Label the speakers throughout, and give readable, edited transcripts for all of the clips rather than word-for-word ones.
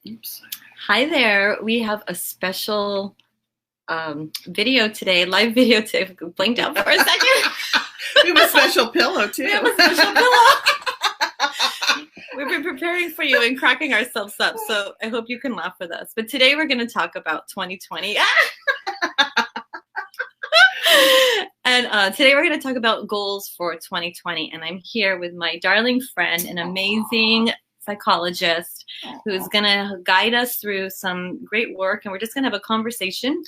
Speaker 1: Oops.
Speaker 2: Hi there. We have a special video today, live video today. Blanked out for a second.
Speaker 1: We have a special pillow too.
Speaker 2: We have a special pillow. We've been preparing for you and cracking ourselves up, so I hope you can laugh with us. But today we're going to talk about 2020. And today we're going to talk about goals for 2020. And I'm here with my darling friend, an amazing psychologist who's going to guide us through some great work. And we're just going to have a conversation.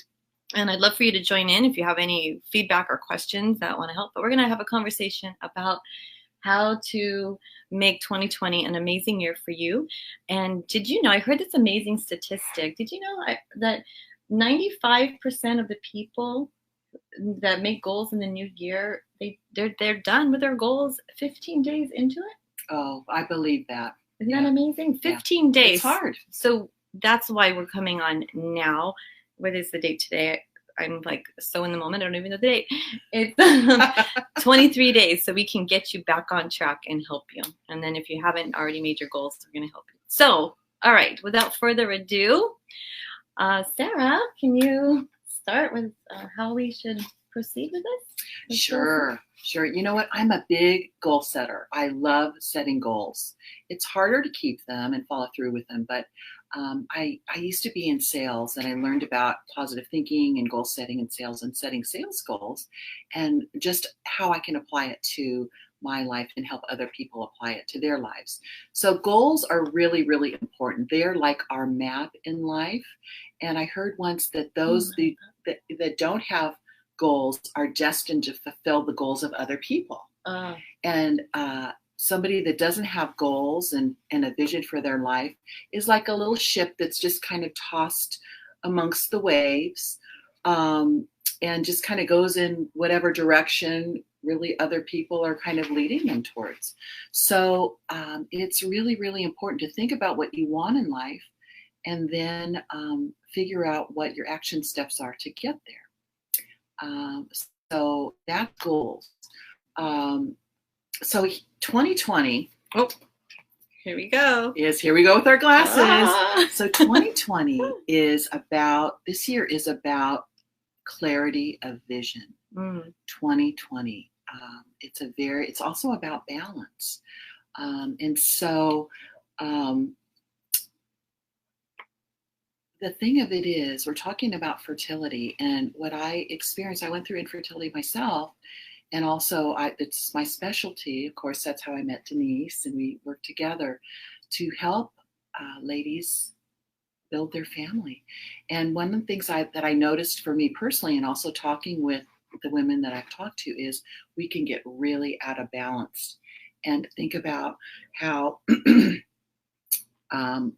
Speaker 2: And I'd love for you to join in if you have any feedback or questions that want to help. But we're going to have a conversation about how to make 2020 an amazing year for you. And did you know, I heard this amazing statistic. Did you know that 95% of the people that make goals in the new year, they're done with their goals 15 days into it?
Speaker 1: Oh, I believe that.
Speaker 2: Isn't that amazing? 15 days.
Speaker 1: It's hard.
Speaker 2: So that's why we're coming on now. What is the date today? I'm like so in the moment, I don't even know the date. It's 23 days, so we can get you back on track and help you. And then if you haven't already made your goals, we're going to help you. So, all right, without further ado, Sara, can you start with how we should proceed with this?
Speaker 1: Sure. You know what? I'm a big goal setter. I love setting goals. It's harder to keep them and follow through with them, but I used to be in sales, and I learned about positive thinking and goal setting in sales and setting sales goals, and just how I can apply it to my life and help other people apply it to their lives. So goals are really, really important. They're like our map in life. And I heard once that those that don't have goals are destined to fulfill the goals of other people. And somebody that doesn't have goals and a vision for their life is like a little ship that's just kind of tossed amongst the waves, and just kind of goes in whatever direction really other people are kind of leading them towards. So it's really, really important to think about what you want in life and then figure out what your action steps are to get there. So that's goals. So 2020.
Speaker 2: Oh, here we go.
Speaker 1: Here we go with our glasses. So 2020 this year is about clarity of vision. 2020. It's also about balance. And so the thing of it is, we're talking about fertility, and what I experienced, I went through infertility myself. And also, it's my specialty. Of course, that's how I met Denise, and we worked together to help ladies build their family. And one of the things that I noticed for me personally, and also talking with the women that I've talked to, is we can get really out of balance and think about how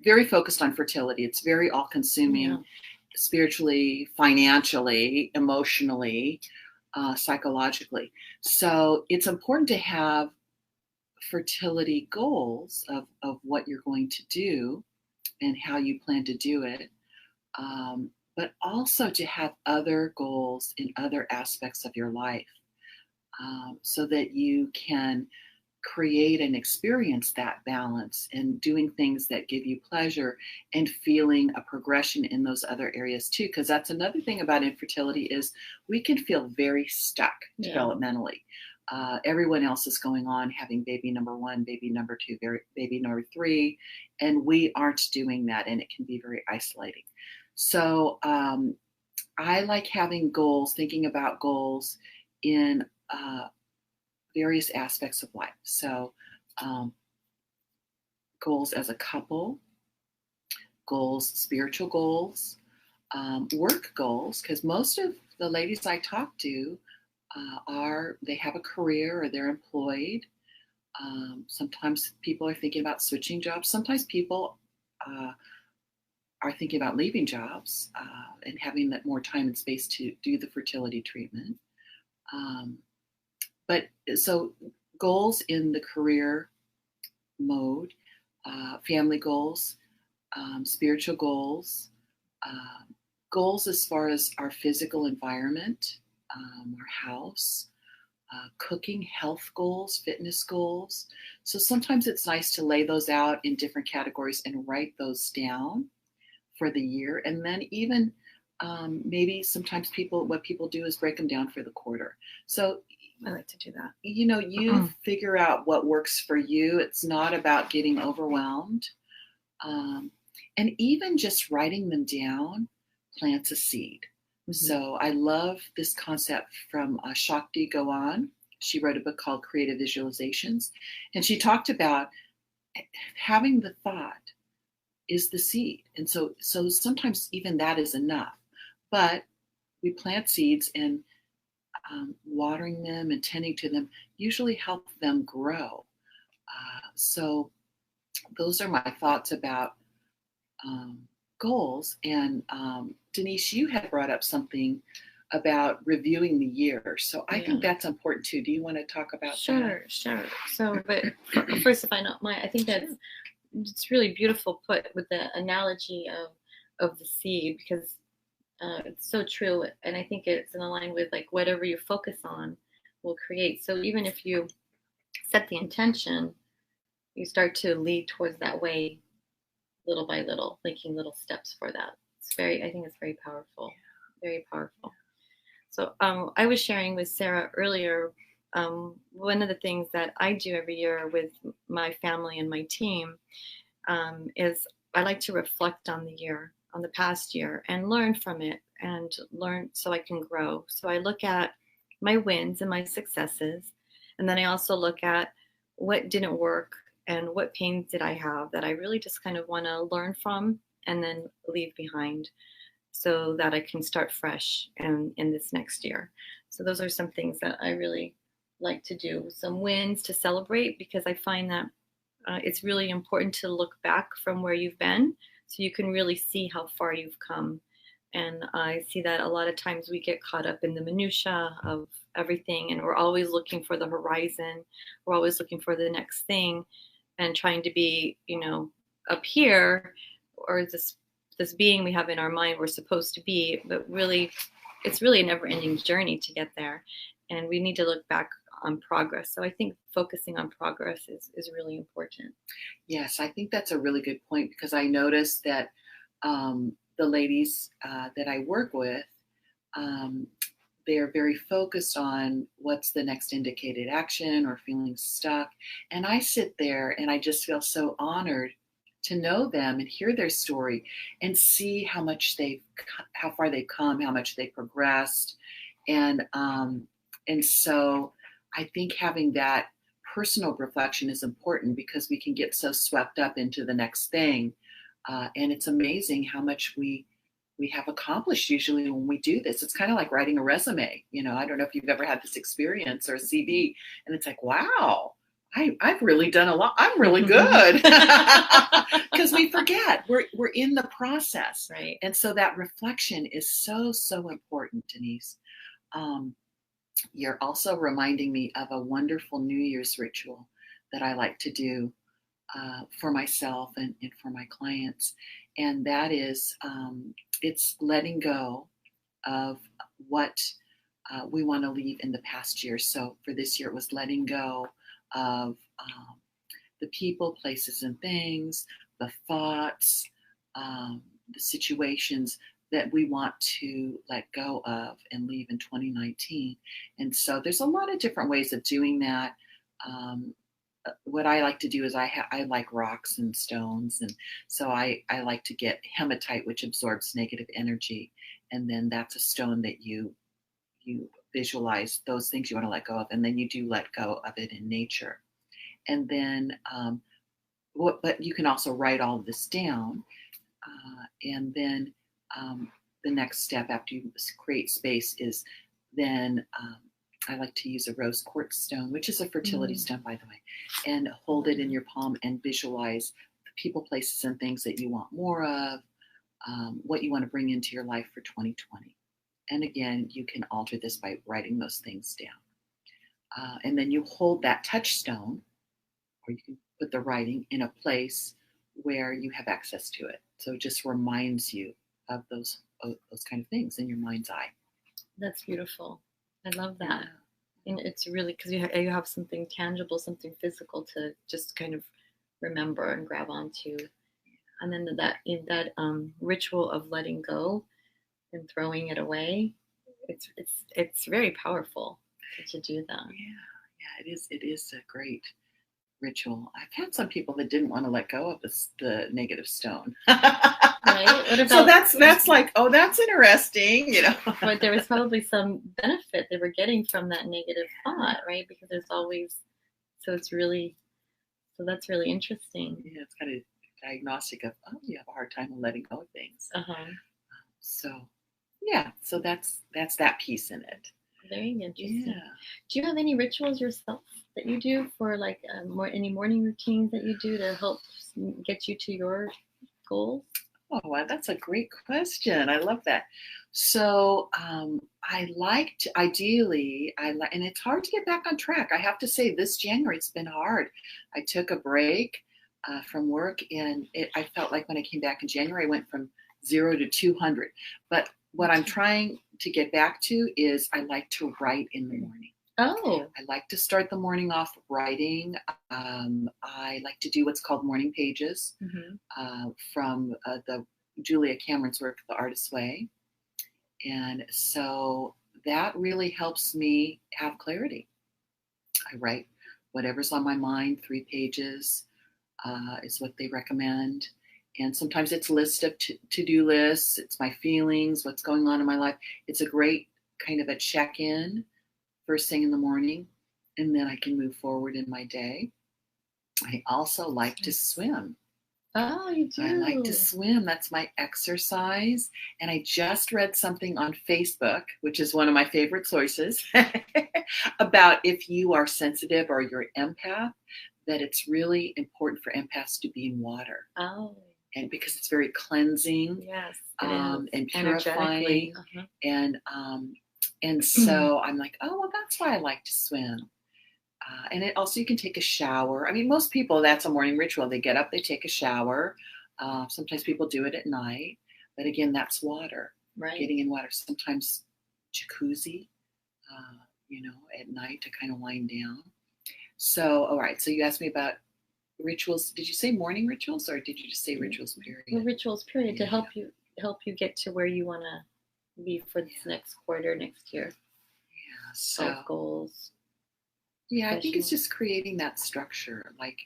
Speaker 1: very focused on fertility. It's very all-consuming, spiritually, financially, emotionally, psychologically. So it's important to have fertility goals of what you're going to do and how you plan to do it, but also to have other goals in other aspects of your life, so that you can create and experience that balance and doing things that give you pleasure and feeling a progression in those other areas too. Because that's another thing about infertility, is we can feel very stuck developmentally. Everyone else is going on, having baby number 1, baby number 2, baby number 3, and we aren't doing that, and it can be very isolating. So I like having goals, thinking about goals in various aspects of life. So goals as a couple, goals, spiritual goals, work goals, because most of the ladies I talk to they have a career or they're employed. Sometimes people are thinking about switching jobs. Sometimes people are thinking about leaving jobs and having that more time and space to do the fertility treatment. But so goals in the career mode, family goals, spiritual goals, goals as far as our physical environment, our house, cooking, health goals, fitness goals. So sometimes it's nice to lay those out in different categories and write those down for the year. And then even maybe sometimes what people do is break them down for the quarter. So
Speaker 2: I like to do that.
Speaker 1: You figure out what works for you. It's not about getting overwhelmed. And even just writing them down plants a seed. Mm-hmm. So I love this concept from Shakti Gawan. She wrote a book called Creative Visualizations. And she talked about having the thought is the seed. And so sometimes even that is enough. But we plant seeds, and watering them and tending to them usually help them grow. So those are my thoughts about goals. And Denise, you had brought up something about reviewing the year. So I think that's important too. Do you want to talk about that?
Speaker 2: Sure. So, but first, if I don't mind, I think that's it's really beautiful put with the analogy of the seed, because it's so true. And I think it's in line with like whatever you focus on will create. So even if you set the intention, you start to lead towards that way little by little, making little steps for that. I think it's very powerful, very powerful. So I was sharing with Sara earlier, one of the things that I do every year with my family and my team is I like to reflect on the year, on the past year, and learn from it, and learn so I can grow. So I look at my wins and my successes, and then I also look at what didn't work and what pains did I have that I really just kind of want to learn from and then leave behind, so that I can start fresh in this next year. So those are some things that I really like to do. Some wins to celebrate, because I find that it's really important to look back from where you've been so you can really see how far you've come. And I see that a lot of times we get caught up in the minutia of everything, and we're always looking for the horizon. We're always looking for the next thing and trying to be, up here, or this being we have in our mind we're supposed to be, but really it's really a never-ending journey to get there, and we need to look back on progress. So I think focusing on progress is really important.
Speaker 1: Yes, I think that's a really good point, because I noticed that the ladies that I work with, they are very focused on what's the next indicated action or feeling stuck. And I sit there and I just feel so honored to know them and hear their story and see how far they've come, how much they progressed. And so I think having that personal reflection is important, because we can get so swept up into the next thing. And it's amazing how much we have accomplished usually when we do this. It's kind of like writing a resume. I don't know if you've ever had this experience, or a CV, and it's like, wow, I've really done a lot. I'm really good. Because we forget we're in the process.
Speaker 2: Right.
Speaker 1: And so that reflection is so, so important, Denise. You're also reminding me of a wonderful New Year's ritual that I like to do for myself and for my clients. And that is, it's letting go of what we want to leave in the past year. So for this year, it was letting go of the people, places, and things, the thoughts, the situations that we want to let go of and leave in 2019. And so there's a lot of different ways of doing that. What I like to do is I like rocks and stones, and so I like to get hematite, which absorbs negative energy, and then that's a stone that you visualize those things you want to let go of, and then you do let go of it in nature. And then but you can also write all of this down, and then the next step after you create space is then I like to use a rose quartz stone, which is a fertility stone, by the way, and hold it in your palm and visualize the people, places, and things that you want more of, what you want to bring into your life for 2020. And again, you can alter this by writing those things down. And then you hold that touchstone, or you can put the writing in a place where you have access to it. So it just reminds you of those kind of things in your mind's eye.
Speaker 2: That's beautiful. I love that. And it's really because you have something tangible, something physical to just kind of remember and grab onto. And then that ritual of letting go and throwing it away, it's very powerful to do that.
Speaker 1: Yeah, it is a great ritual. I've had some people that didn't want to let go of the negative stone.
Speaker 2: Right? What about,
Speaker 1: so that's like, oh, that's interesting, you know.
Speaker 2: But there was probably some benefit they were getting from that negative thought, right? Because there's always, so that's really interesting.
Speaker 1: Yeah, it's kind of diagnostic of, oh, you have a hard time letting go of things. So yeah, so that's that piece in it.
Speaker 2: Very interesting.
Speaker 1: Yeah.
Speaker 2: Do you have any rituals yourself that you do for like any morning routines that you do to help get you to your goals?
Speaker 1: Oh, wow, that's a great question. I love that. So I like to, ideally, and it's hard to get back on track. I have to say this January, it's been hard. I took a break from work, and I felt like when I came back in January, I went from 0 to 200. But what I'm trying to get back to is I like to write in the morning.
Speaker 2: Oh.
Speaker 1: I like to start the morning off writing. I like to do what's called morning pages from the Julia Cameron's work, The Artist's Way. And so that really helps me have clarity. I write whatever's on my mind, 3 pages is what they recommend. And sometimes it's a list of to-do lists. It's my feelings, what's going on in my life. It's a great kind of a check-in first thing in the morning, and then I can move forward in my day. I also like to swim.
Speaker 2: Oh, you do?
Speaker 1: I like to swim. That's my exercise. And I just read something on Facebook, which is one of my favorite sources, about if you are sensitive or you're an empath, that it's really important for empaths to be in water.
Speaker 2: Oh.
Speaker 1: And because it's very cleansing,
Speaker 2: yes,
Speaker 1: and purifying. And so I'm like, oh, well, that's why I like to swim. And it also, you can take a shower. I mean, most people, that's a morning ritual. They get up, they take a shower. Sometimes people do it at night. But again, that's water.
Speaker 2: Right.
Speaker 1: Getting in water. Sometimes jacuzzi, at night to kind of wind down. So, all right. So you asked me about rituals. Did you say morning rituals, or did you just say rituals period?
Speaker 2: Well, rituals period, to help you get to where you want to be for this next quarter, next year.
Speaker 1: Yeah. So
Speaker 2: health goals.
Speaker 1: Yeah, I think it's just creating that structure, like,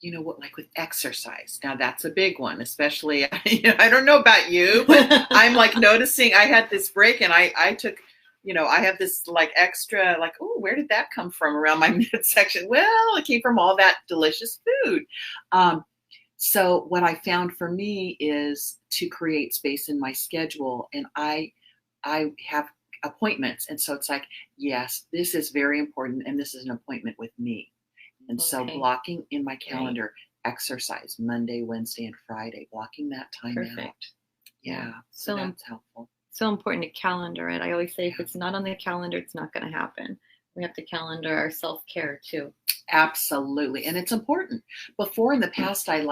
Speaker 1: like with exercise. Now that's a big one, especially, I don't know about you, but I'm like noticing I had this break, and I took, I have this like extra, like, oh, where did that come from around my midsection? Well, it came from all that delicious food. So what I found for me is to create space in my schedule, and I have appointments. And so it's like, yes, this is very important. And this is an appointment with me. And so blocking in my calendar, exercise Monday, Wednesday, and Friday, blocking that time out. Yeah. So that's helpful.
Speaker 2: So important to calendar it. I always say if it's not on the calendar, it's not going to happen. We have to calendar our self-care too.
Speaker 1: Absolutely. And it's important. Before in the past, I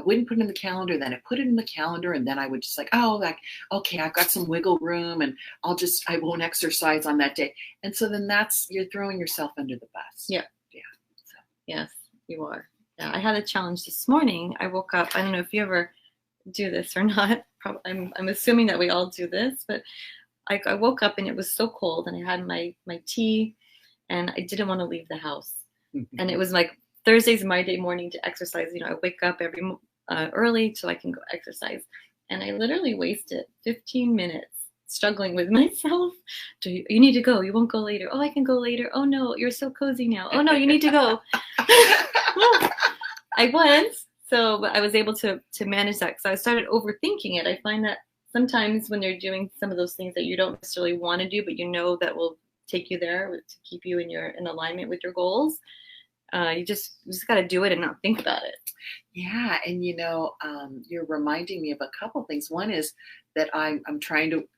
Speaker 1: wouldn't put it in the calendar, then I put it in the calendar, and then I would just okay, I've got some wiggle room, and I won't exercise on that day. And so then you're throwing yourself under the bus.
Speaker 2: Yeah.
Speaker 1: Yeah. So.
Speaker 2: Yes, you are. Yeah. I had a challenge this morning. I woke up, I don't know if you ever do this or not. I'm assuming that we all do this, but I woke up and it was so cold, and I had my tea, and I didn't want to leave the house. And it was like, Thursday's my day morning to exercise. I wake up every early so I can go exercise. And I literally wasted 15 minutes struggling with myself. You need to go. You won't go later. Oh, I can go later. Oh, no, you're so cozy now. Oh, no, you need to go. I went. So I was able to manage that because I started overthinking it. I find that sometimes when you're doing some of those things that you don't necessarily want to do, but that will take you there to keep you in alignment with your goals, you just got to do it and not think about it.
Speaker 1: Yeah. And, you're reminding me of a couple things. One is that I'm trying to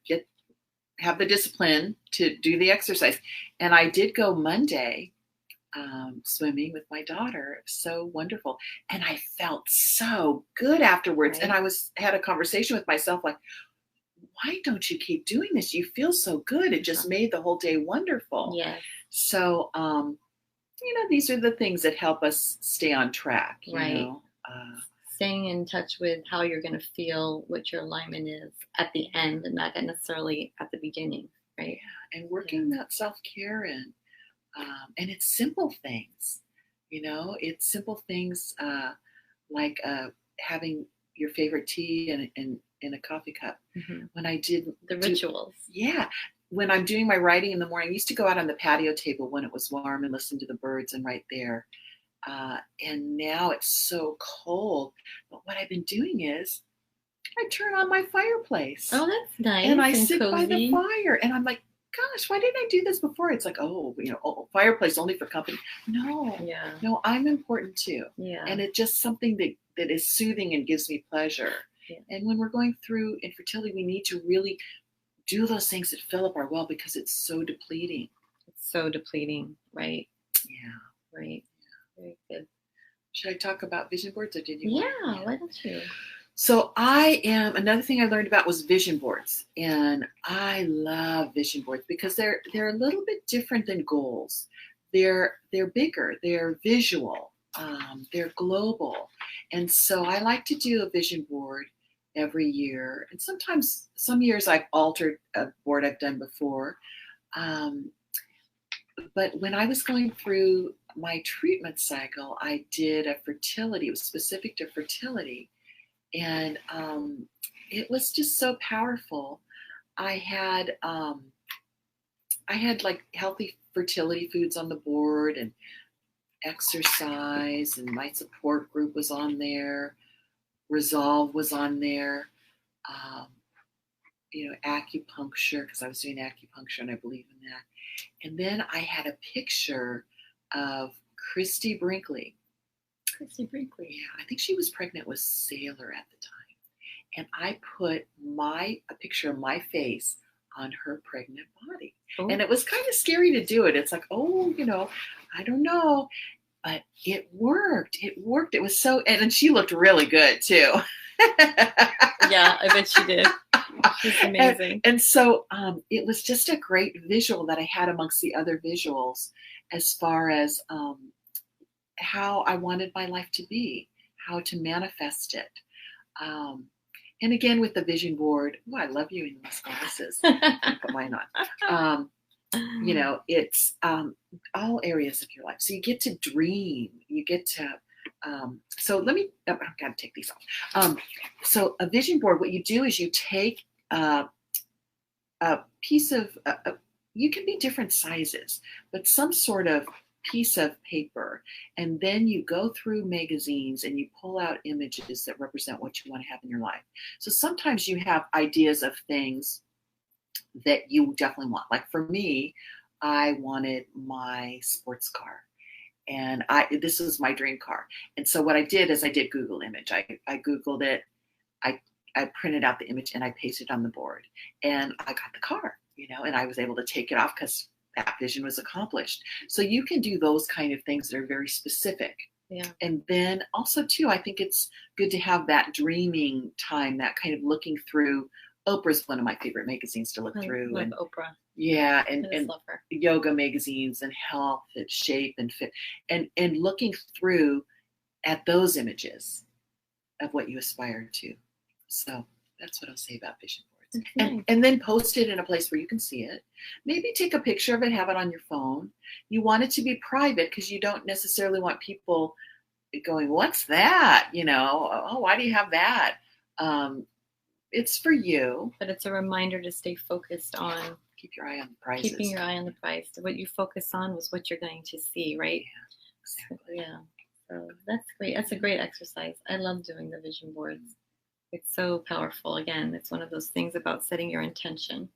Speaker 1: have the discipline to do the exercise. And I did go Monday swimming with my daughter. So wonderful. And I felt so good afterwards. Right. And I had a conversation with myself like, why don't you keep doing this? You feel so good. It just made the whole day wonderful.
Speaker 2: Yes.
Speaker 1: So, these are the things that help us stay on track,
Speaker 2: Right. Staying in touch with how you're going to feel, what your alignment is at the end, and not necessarily at the beginning, right?
Speaker 1: Yeah, and working that self-care in. And it's simple things, it's simple things like having your favorite tea in a coffee cup.
Speaker 2: Mm-hmm.
Speaker 1: When I did
Speaker 2: the rituals.
Speaker 1: Yeah. When I'm doing my writing in the morning, I used to go out on the patio table when it was warm and listen to the birds and write there. And now it's so cold. But what I've been doing is I turn on my fireplace.
Speaker 2: Oh, that's nice.
Speaker 1: And I sit by the fire and I'm like, gosh, why didn't I do this before? It's like, fireplace only for company. No, I'm important too.
Speaker 2: Yeah.
Speaker 1: And it's just something that is soothing and gives me pleasure. Yeah. And when we're going through infertility, we need to really do those things that fill up our well because it's so depleting.
Speaker 2: It's so depleting, right?
Speaker 1: Yeah.
Speaker 2: Right. Yeah. Very good.
Speaker 1: Should I talk about vision boards or did you?
Speaker 2: Yeah, why don't you?
Speaker 1: So another thing I learned about was vision boards, and I love vision boards because they're a little bit different than goals. They're bigger, they're visual, they're global, and so I like to do a vision board every year. And sometimes, some years I've altered a board I've done before, but when I was going through my treatment cycle, I did a fertility. It was specific to fertility. And it was just so powerful. I had like healthy fertility foods on the board and exercise, and my support group was on there. Resolve was on there. Acupuncture, because I was doing acupuncture and I believe in that. And then I had a picture of Christy Brinkley.
Speaker 2: Christy Brinkley.
Speaker 1: Yeah, I think she was pregnant with Sailor at the time. And I put a picture of my face on her pregnant body. Oh. And it was kind of scary to do it. It's like, I don't know. But it worked. It worked. It was so, and she looked really good too.
Speaker 2: Yeah, I bet she did. She's amazing.
Speaker 1: And so it was just a great visual that I had amongst the other visuals as far as how I wanted my life to be, how to manifest it. And again, with the vision board, I love you in these glasses. Put mine on. It's all areas of your life. So you get to dream. You get to, I've got to take these off. So a vision board, what you do is you take a piece of, you can be different sizes, but some sort of piece of paper, and then you go through magazines and you pull out images that represent what you want to have in your life. So sometimes you have ideas of things that you definitely want. Like for me, I wanted my sports car, and this was my dream car. And so what I did is I did Google image. I Googled it. I printed out the image and I pasted it on the board, and I got the car, and I was able to take it off because that vision was accomplished. So you can do those kind of things that are very specific.
Speaker 2: Yeah.
Speaker 1: And then also too, I think it's good to have that dreaming time, that kind of looking through. Oprah's one of my favorite magazines to look through.
Speaker 2: I love Oprah.
Speaker 1: Yeah. And
Speaker 2: love her.
Speaker 1: Yoga magazines and health and shape and fit, and looking through at those images of what you aspire to. So that's what I'll say about vision boards. And then post it in a place where you can see it. Maybe take a picture of it, have it on your phone. You want it to be private because you don't necessarily want people going, what's that? Oh, why do you have that? It's for you.
Speaker 2: But it's a reminder to stay focused on.
Speaker 1: Keep your eye on the prizes.
Speaker 2: Keeping your eye on the prize. What you focus on was what you're going to see, right?
Speaker 1: Yeah, exactly.
Speaker 2: Yeah. So that's great. That's a great exercise. I love doing the vision boards. It's so powerful. Again, it's one of those things about setting your intention.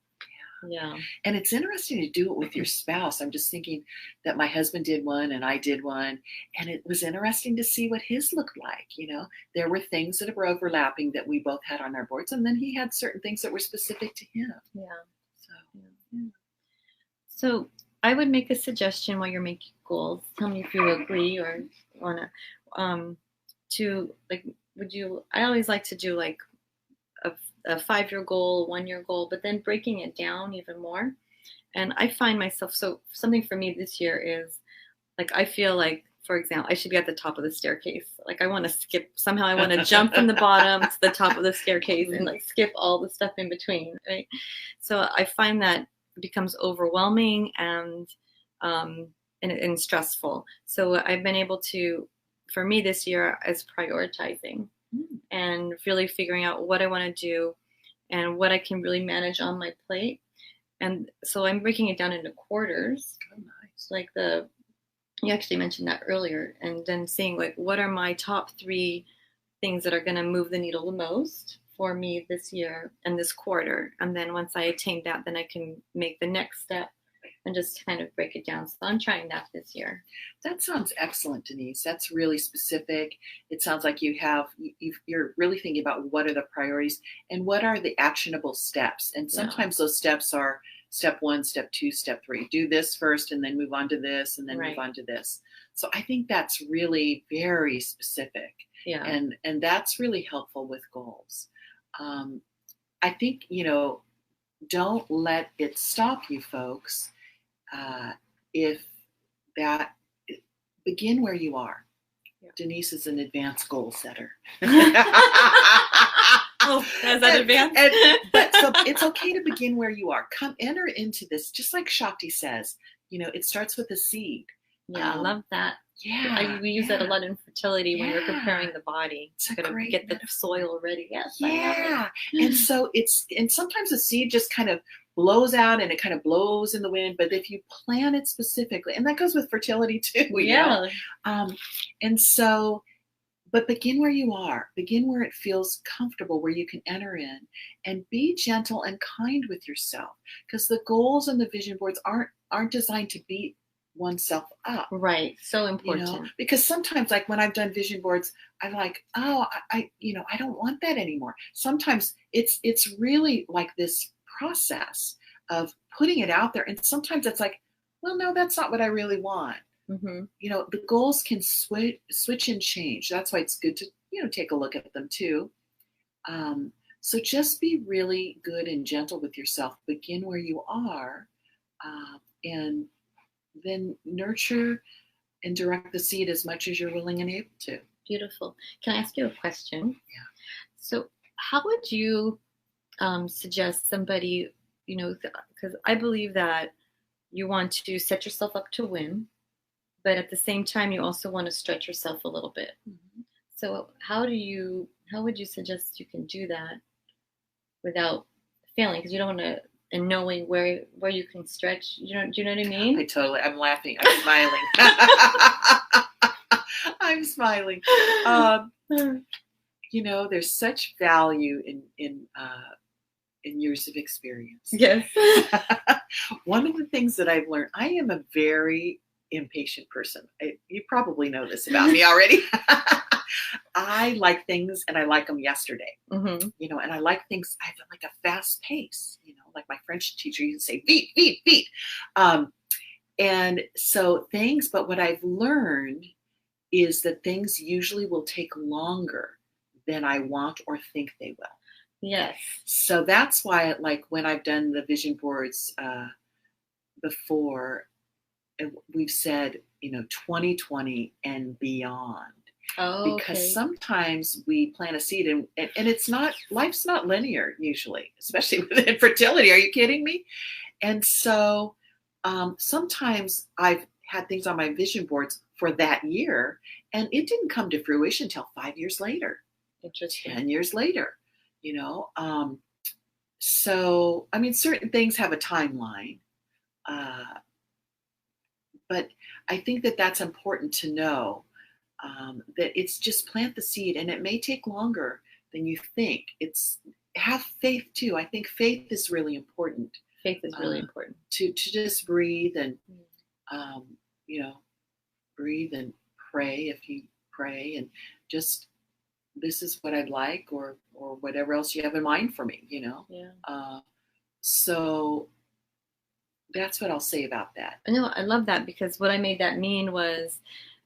Speaker 2: Yeah.
Speaker 1: And it's interesting to do it with your spouse. I'm just thinking that my husband did one and I did one, and it was interesting to see what his looked like. There were things that were overlapping that we both had on our boards, and then he had certain things that were specific to him.
Speaker 2: Yeah.
Speaker 1: So,
Speaker 2: So I would make a suggestion while you're making goals. Tell me if you agree or want to, I always like to do like a a 5-year goal, 1-year goal, but then breaking it down even more. And I find myself, so something for me this year is like, I feel like, for example, I should be at the top of the staircase. Like I want to skip, somehow I want to jump from the bottom to the top of the staircase and like skip all the stuff in between, right? So I find that it becomes overwhelming and stressful. So I've been able to, for me this year, is prioritizing and really figuring out what I want to do and what I can really manage on my plate. And so I'm breaking it down into quarters.
Speaker 1: Oh, nice.
Speaker 2: Like you actually mentioned that earlier, and then seeing like what are my top 3 things that are going to move the needle the most for me this year and this quarter. And then once I attain that, then I can make the next step and just kind of break it down. So I'm trying that this year.
Speaker 1: That sounds excellent, Denise. That's really specific. It sounds like you're really thinking about what are the priorities and what are the actionable steps. And sometimes those steps are step 1, step 2, step 3. Do this first and then move on to this and then move on to this. So I think that's really very specific.
Speaker 2: Yeah.
Speaker 1: And that's really helpful with goals. I think, don't let it stop you, folks. If that, begin where you are. Yeah. Denise is an advanced goal setter.
Speaker 2: Oh, is that advanced?
Speaker 1: But so it's okay to begin where you are. Enter into this, just like Shakti says, it starts with a seed.
Speaker 2: Yeah, I love that.
Speaker 1: Yeah.
Speaker 2: We use that a lot in fertility when we're preparing the body.
Speaker 1: It's
Speaker 2: got to get the soil ready. Yes.
Speaker 1: Yeah. And so and sometimes the seed just kind of blows out and it kind of blows in the wind. But if you plant it specifically, and that goes with fertility too.
Speaker 2: Yeah.
Speaker 1: And so, but begin where you are. Begin where it feels comfortable, where you can enter in, and be gentle and kind with yourself. Because the goals and the vision boards aren't designed to beat oneself up.
Speaker 2: Right. So important.
Speaker 1: Because sometimes, like when I've done vision boards, I'm like, oh, I don't want that anymore. Sometimes it's really like this process of putting it out there. And sometimes it's like, well, no, that's not what I really want.
Speaker 2: Mm-hmm.
Speaker 1: The goals can switch and change. That's why it's good to, take a look at them too. So just be really good and gentle with yourself. Begin where you are, and then nurture and direct the seed as much as you're willing and able to.
Speaker 2: Beautiful. Can I ask you a question?
Speaker 1: Yeah.
Speaker 2: So how would you suggest somebody, because I believe that you want to set yourself up to win, but at the same time, you also want to stretch yourself a little bit. Mm-hmm. So how would you suggest you can do that without failing? Because you don't want to, and knowing where you can stretch, do you know what I mean?
Speaker 1: I'm laughing. I'm smiling. I'm smiling. There's such value in years of experience.
Speaker 2: Yes.
Speaker 1: One of the things that I've learned, I am a very impatient person. You probably know this about me already. I like things and I like them yesterday. Mm-hmm. And I like things, I have like a fast pace, like my French teacher used to say, beat, beat, beat. And so but what I've learned is that things usually will take longer than I want or think they will.
Speaker 2: Yes.
Speaker 1: So that's why, like when I've done the vision boards before, we've said, 2020 and beyond.
Speaker 2: Oh,
Speaker 1: because sometimes we plant a seed and it's not, life's not linear usually, especially with infertility. Are you kidding me? And so sometimes I've had things on my vision boards for that year and it didn't come to fruition until 5 years later.
Speaker 2: Interesting.
Speaker 1: 10 years later, so, I mean, certain things have a timeline, but I think that that's important to know. That it's just plant the seed and it may take longer than you think. Have faith too. I think faith is really important.
Speaker 2: Faith is really important.
Speaker 1: To just breathe and, breathe and pray if you pray and just, this is what I'd like or whatever else you have in mind for me, Yeah. So that's what I'll say about that.
Speaker 2: I know. I love that because what I made that mean was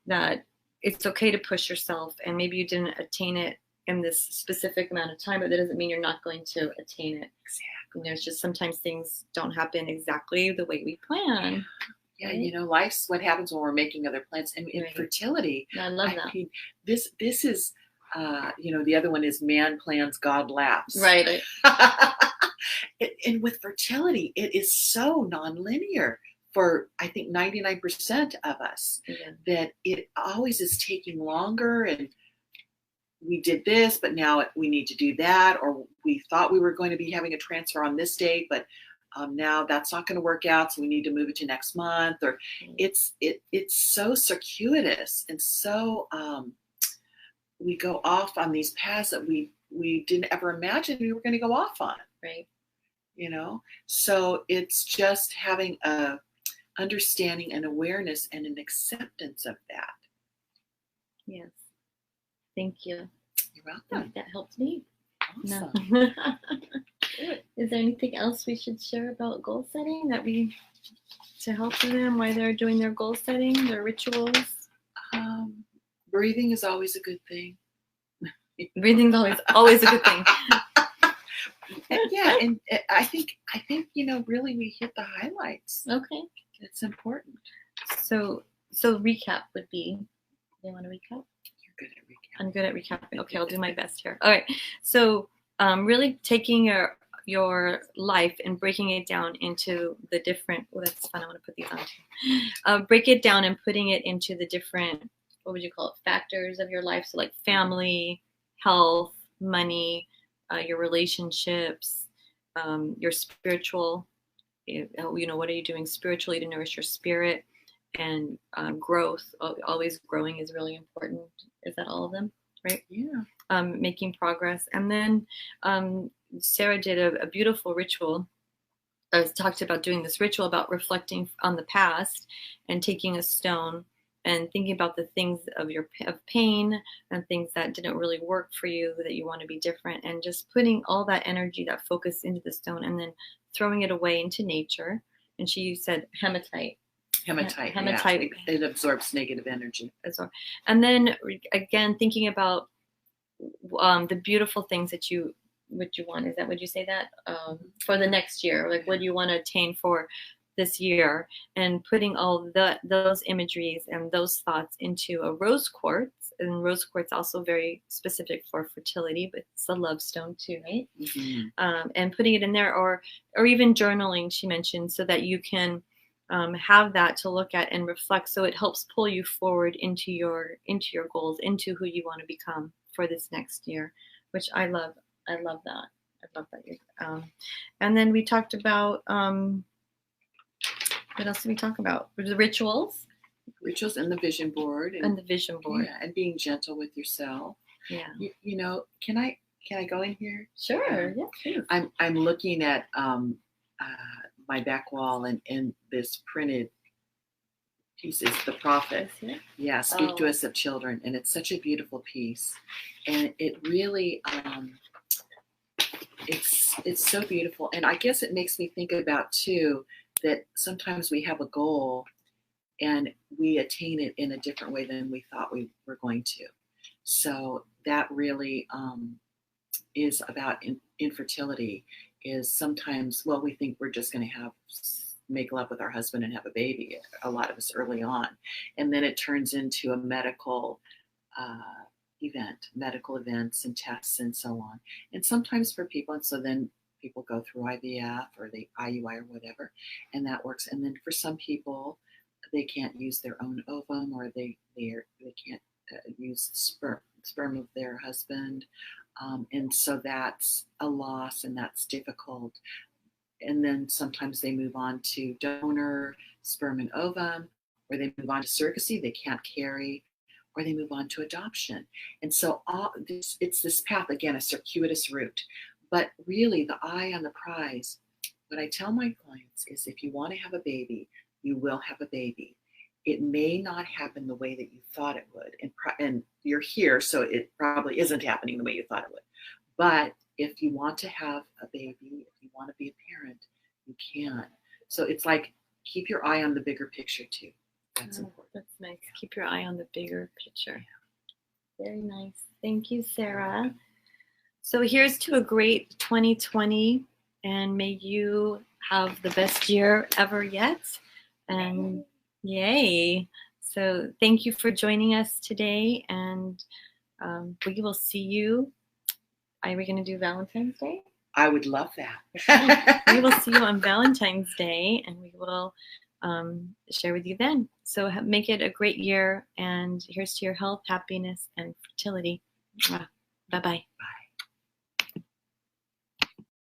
Speaker 2: that it's okay to push yourself and maybe you didn't attain it in this specific amount of time, but that doesn't mean you're not going to attain it.
Speaker 1: Exactly.
Speaker 2: And there's just sometimes things don't happen exactly the way we plan.
Speaker 1: Yeah, right? Life's what happens when we're making other plans. And in fertility,
Speaker 2: I love that.
Speaker 1: Mean, this is, the other one is man plans, God laughs.
Speaker 2: Right.
Speaker 1: And with fertility, it is so nonlinear for, I think, 99% of us, that it always is taking longer, and we did this, but now we need to do that, or we thought we were going to be having a transfer on this date, but now that's not going to work out, so we need to move it to next month. Or it's so circuitous, and so we go off on these paths that we didn't ever imagine we were going to go off on.
Speaker 2: Right.
Speaker 1: So it's just having a understanding and awareness and an acceptance of that.
Speaker 2: Yes. Thank you.
Speaker 1: You're welcome.
Speaker 2: That helped me.
Speaker 1: Awesome.
Speaker 2: No. Is there anything else we should share about goal setting to help them while they're doing their goal setting, their rituals?
Speaker 1: Breathing is always a good thing.
Speaker 2: Breathing's always a good thing.
Speaker 1: Yeah, and I think really we hit the highlights.
Speaker 2: Okay.
Speaker 1: It's important.
Speaker 2: So recap would be, you want to recap?
Speaker 1: You're good at recapping.
Speaker 2: I'm good at recapping. Okay, I'll do my best here. All right. So really taking your life and breaking it down into the different, that's fun, I want to put these on too. Break it down and putting it into the different, what would you call it, factors of your life. So like family, health, money, your relationships, your spiritual, what are you doing spiritually to nourish your spirit, and growth. Always growing is really important. Is that all of them? Right?
Speaker 1: Yeah.
Speaker 2: Making progress. And then Sara did a beautiful ritual. I talked about doing this ritual about reflecting on the past and taking a stone and thinking about the things of pain and things that didn't really work for you, that you want to be different, and just putting all that energy, that focus into the stone, and then throwing it away into nature. And she said hematite.
Speaker 1: Hematite. Yeah. It absorbs negative energy.
Speaker 2: And then again, thinking about the beautiful things that you want. Would you say that for the next year? Like, what do you want to attain for this year? And putting all those imageries and those thoughts into a rose quartz. And rose quartz also very specific for fertility, but it's a love stone too, right?
Speaker 1: Mm-hmm.
Speaker 2: And putting it in there, or even journaling, she mentioned, so that you can have that to look at and reflect. So it helps pull you forward into your goals, into who you want to become for this next year, which I love. I love that. I love that. And then we talked about, what else did we talk about? The rituals.
Speaker 1: Rituals and the vision board.
Speaker 2: And the vision board.
Speaker 1: Yeah, and being gentle with yourself.
Speaker 2: Yeah.
Speaker 1: Can I go in here?
Speaker 2: Sure. Yeah. Please.
Speaker 1: I'm looking at my back wall, and this printed piece is the prophet. Yeah, speak to us of children, and it's such a beautiful piece, and it really it's so beautiful. And I guess it makes me think about too that sometimes we have a goal and we attain it in a different way than we thought we were going to. So that really is about infertility. Is sometimes, we think we're just going to make love with our husband and have a baby, a lot of us early on. And then it turns into a medical medical events and tests and so on. And sometimes for people, and so then people go through IVF or the IUI or whatever, and that works. And then for some people, they can't use their own ovum, or they can't use sperm of their husband. And so that's a loss, and that's difficult. And then sometimes they move on to donor sperm and ovum, or they move on to surrogacy, they can't carry, or they move on to adoption. And so it's this path, again, a circuitous route. But really, the eye on the prize, what I tell my clients is, if you want to have a baby, you will have a baby. It may not happen the way that you thought it would. And you're here, so it probably isn't happening the way you thought it would. But if you want to have a baby, if you want to be a parent, you can. So it's like, keep your eye on the bigger picture too. That's important.
Speaker 2: That's nice. Keep your eye on the bigger picture. Very nice. Thank you, Sara. So here's to a great 2020, and may you have the best year ever yet. And yay. So thank you for joining us today, and we will see you. Are we going to do Valentine's Day?
Speaker 1: I would love that.
Speaker 2: Okay. We will see you on Valentine's Day, and we will share with you then. So make it a great year, and here's to your health, happiness, and fertility. Bye-bye.
Speaker 1: Bye.